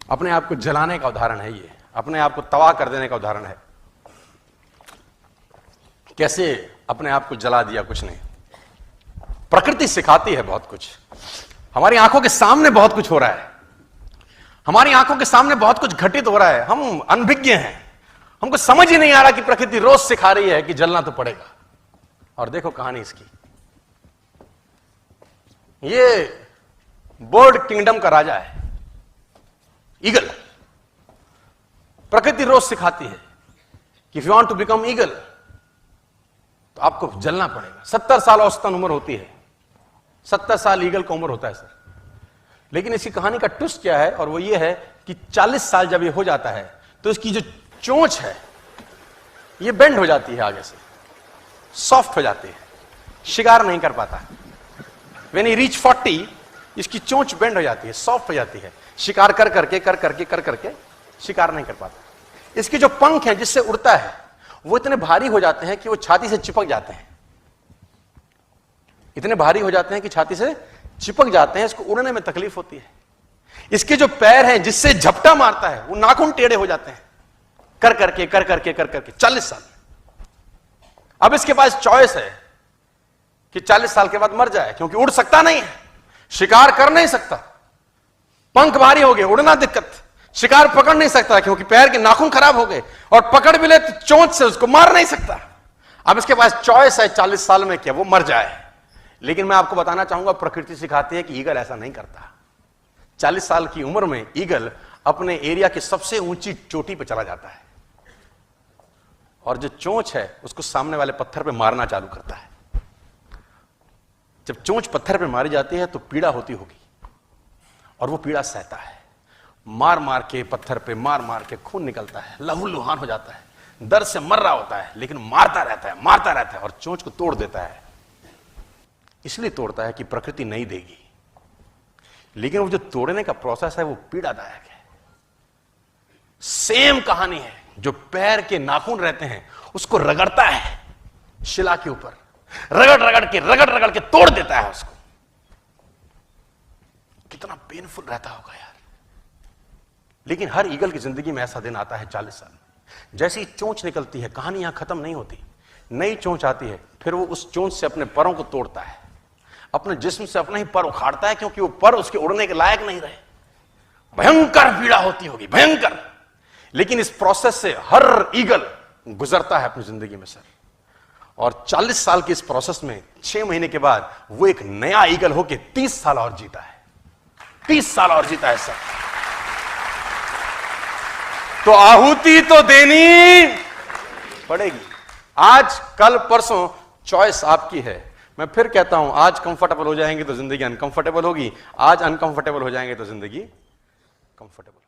अपने आप को जलाने का उदाहरण है, ये अपने आप को तबाह कर देने का उदाहरण है। कैसे अपने आप को जला दिया? कुछ नहीं, प्रकृति सिखाती है बहुत कुछ। हमारी आंखों के सामने बहुत कुछ हो रहा है, हमारी आंखों के सामने बहुत कुछ घटित हो रहा है, हम अनभिज्ञ हैं, हमको समझ ही नहीं आ रहा कि प्रकृति रोज सिखा रही है कि जलना तो पड़ेगा। और देखो कहानी इसकी, ये बर्ड किंगडम का राजा है ईगल। प्रकृति रोज सिखाती है कि if you want to become eagle तो आपको जलना पड़ेगा। 70 साल औसतन उम्र होती है, 70 साल ईगल का उम्र होता है सर। लेकिन इसकी कहानी का ट्विस्ट क्या है? और वो ये है कि 40 साल जब ये हो जाता है तो इसकी जो चोंच है ये बेंड हो जाती है, आगे से सॉफ्ट हो जाती है, शिकार नहीं कर पाता। व्हेन ही रीच 40 इसकी चोंच बेंड हो जाती है, सॉफ्ट हो जाती है, शिकार कर करके शिकार नहीं कर पाता। इसके जो पंख हैं जिससे उड़ता है वो इतने भारी हो जाते हैं कि वो छाती से चिपक जाते हैं, इतने भारी हो जाते हैं कि छाती से चिपक जाते हैं, इसको उड़ने में तकलीफ होती है। इसके जो पैर हैं जिससे झपटा मारता है वो नाखून टेढ़े हो जाते हैं, कर करके 40 साल। अब इसके पास चॉइस है कि 40 साल के बाद मर जाए, क्योंकि उड़ सकता नहीं है, शिकार कर नहीं सकता, पंख भारी हो गए, उड़ना दिक्कत, शिकार पकड़ नहीं सकता क्योंकि पैर के नाखून खराब हो गए, और पकड़ भी ले तो चोंच से उसको मार नहीं सकता। अब इसके पास चॉइस है 40 साल में क्या वो मर जाए। लेकिन मैं आपको बताना चाहूंगा, प्रकृति सिखाती है कि ईगल ऐसा नहीं करता। 40 साल की उम्र में ईगल अपने एरिया की सबसे ऊंची चोटी पर चला जाता है और जो चोंच है उसको सामने वाले पत्थर पे मारना चालू करता है। जब चोंच पत्थर पे मारी जाती है तो पीड़ा होती होगी, और वो पीड़ा सहता है, मार मार के पत्थर पे मार के खून निकलता है, लहूलुहान हो जाता है, दर्द से मर रहा होता है, लेकिन मारता रहता है और चोंच को तोड़ देता है। इसलिए तोड़ता है कि प्रकृति नहीं देगी, लेकिन वो जो तोड़ने का प्रोसेस है वो पीड़ादायक है। सेम कहानी है, जो पैर के नाखून रहते हैं उसको रगड़ता है शिला के ऊपर, रगड़ के तोड़ देता है उसको। कितना पेनफुल रहता होगा यार। लेकिन हर ईगल की जिंदगी में ऐसा दिन आता है 40 साल में। जैसे ही चोंच निकलती है, कहानी यहां खत्म नहीं होती, नई चोंच आती है, फिर वो उस चोंच से अपने परों को तोड़ता है, अपने जिस्म से अपना ही पर उखाड़ता है, क्योंकि वो पर उसके उड़ने के लायक नहीं रहे। भयंकर पीड़ा होती होगी, भयंकर। लेकिन इस प्रोसेस से हर ईगल गुजरता है अपनी जिंदगी में सर। और 40 साल के इस प्रोसेस में 6 महीने के बाद वो एक नया ईगल होके 30 साल और जीता है, 30 साल और जीता है सर। तो आहुति तो देनी पड़ेगी। आज कल परसों चॉइस आपकी है। मैं फिर कहता हूं, आज कंफर्टेबल हो जाएंगे तो जिंदगी अनकंफर्टेबल होगी, आज अनकंफर्टेबल हो जाएंगे तो जिंदगी कंफर्टेबल।